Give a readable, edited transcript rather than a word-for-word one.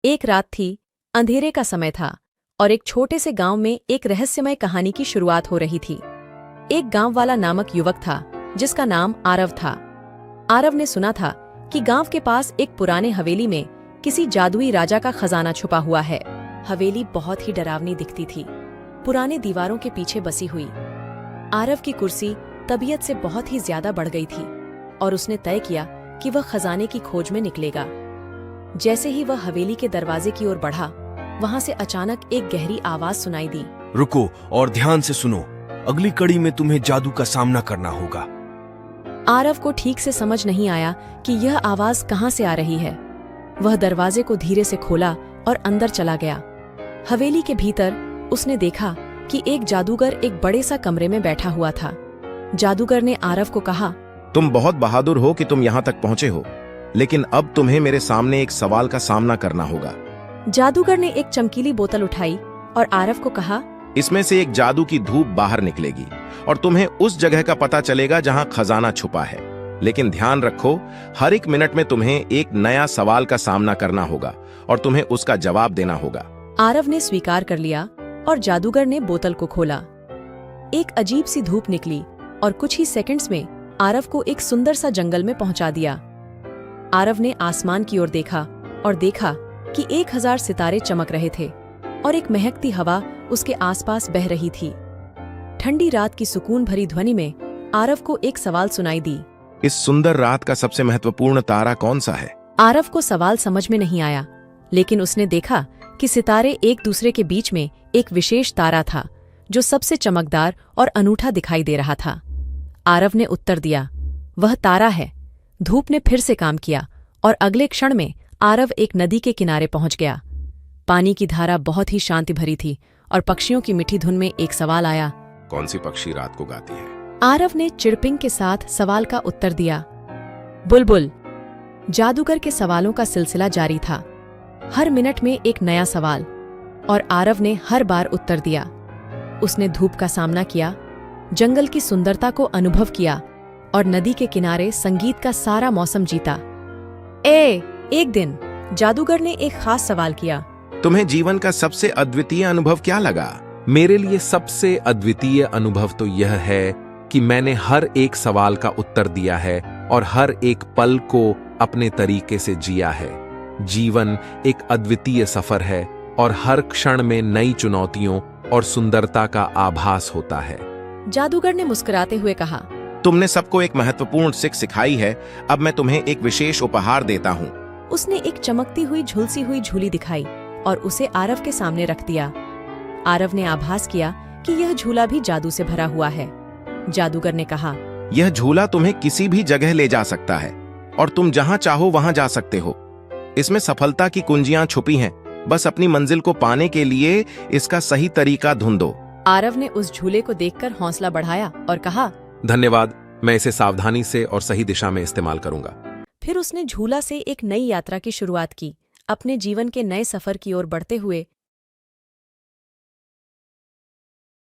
एक रात थी, अंधेरे का समय था और एक छोटे से गांव में एक रहस्यमय कहानी की शुरुआत हो रही थी। एक गांव वाला नामक युवक था जिसका नाम आरव था। आरव ने सुना था कि गांव के पास एक पुराने हवेली में किसी जादुई राजा का खजाना छुपा हुआ है। हवेली बहुत ही डरावनी दिखती थी, पुराने दीवारों के पीछे बसी हुई। आरव की कुर्सी तबीयत से बहुत ही ज्यादा बढ़ गई थी और उसने तय किया कि वह खजाने की खोज में निकलेगा। जैसे ही वह हवेली के दरवाजे की ओर बढ़ा, वहां से अचानक एक गहरी आवाज सुनाई दी। रुको और ध्यान से सुनो, अगली कड़ी में तुम्हें जादू का सामना करना होगा। आरव को ठीक से समझ नहीं आया कि यह आवाज कहां से आ रही है। वह दरवाजे को धीरे से खोला और अंदर चला गया। हवेली के भीतर उसने देखा कि एक जादूगर एक बड़े सा कमरे में बैठा हुआ था। जादूगर ने आरव को कहा, तुम बहुत बहादुर हो कि तुम यहाँ तक पहुंचे हो, लेकिन अब तुम्हें मेरे सामने एक सवाल का सामना करना होगा। जादूगर ने एक चमकीली बोतल उठाई और आरव को कहा, इसमें से एक जादू की धूप बाहर निकलेगी और तुम्हें उस जगह का पता चलेगा जहां खजाना छुपा है। लेकिन ध्यान रखो, हर एक मिनट में तुम्हें एक नया सवाल का सामना करना होगा और तुम्हें उसका जवाब देना होगा। आरव ने स्वीकार कर लिया और जादूगर ने बोतल को खोला। एक अजीब सी धूप निकली और कुछ ही सेकंड्स में आरव को एक सुंदर सा जंगल में पहुंचा दिया। आरव ने आसमान की ओर देखा और देखा कि 1000 सितारे चमक रहे थे और एक महकती हवा उसके आसपास बह रही थी। ठंडी रात की सुकून भरी ध्वनि में आरव को एक सवाल सुनाई दी। इस सुंदर रात का सबसे महत्वपूर्ण तारा कौन सा है? आरव को सवाल समझ में नहीं आया, लेकिन उसने देखा कि सितारे एक दूसरे के बीच में एक विशेष तारा था जो सबसे चमकदार और अनूठा दिखाई दे रहा था। आरव ने उत्तर दिया, वह तारा है। धूप ने फिर से काम किया और अगले क्षण में आरव एक नदी के किनारे पहुंच गया। पानी की धारा बहुत ही शांति भरी थी और पक्षियों की मीठी धुन में एक सवाल आया, कौन सी पक्षी रात को गाती है? आरव ने चिड़पिंग के साथ सवाल का उत्तर दिया, बुलबुल। जादूगर के सवालों का सिलसिला जारी था, हर मिनट में एक नया सवाल, और आरव ने हर बार उत्तर दिया। उसने धूप का सामना किया, जंगल की सुंदरता को अनुभव किया और नदी के किनारे संगीत का सारा मौसम जीता। एक दिन जादूगर ने एक खास सवाल किया, तुम्हें जीवन का सबसे अद्वितीय अनुभव क्या लगा? मेरे लिए सबसे अद्वितीय अनुभव तो यह है कि मैंने हर एक सवाल का उत्तर दिया है और हर एक पल को अपने तरीके से जिया है। जीवन एक अद्वितीय सफर है और हर क्षण में नई चुनौतियों और सुंदरता का आभास होता है। जादूगर ने मुस्कुराते हुए कहा, तुमने सबको एक महत्वपूर्ण सीख सिखाई है। अब मैं तुम्हें एक विशेष उपहार देता हूँ। उसने एक चमकती हुई झुलसी हुई झूली दिखाई और उसे आरव के सामने रख दिया। आरव ने आभास किया कि यह झूला भी जादू से भरा हुआ है। जादूगर ने कहा, यह झूला तुम्हें किसी भी जगह ले जा सकता है और तुम जहां चाहो वहां जा सकते हो। इसमें सफलता की कुंजियां छुपी हैं, बस अपनी मंजिल को पाने के लिए इसका सही तरीका ढूंढो। आरव ने उस झूले को देखकर हौसला बढ़ाया और कहा, धन्यवाद, मैं इसे सावधानी से और सही दिशा में इस्तेमाल करूंगा। फिर उसने झूला से एक नई यात्रा की शुरुआत की, अपने जीवन के नए सफर की ओर बढ़ते हुए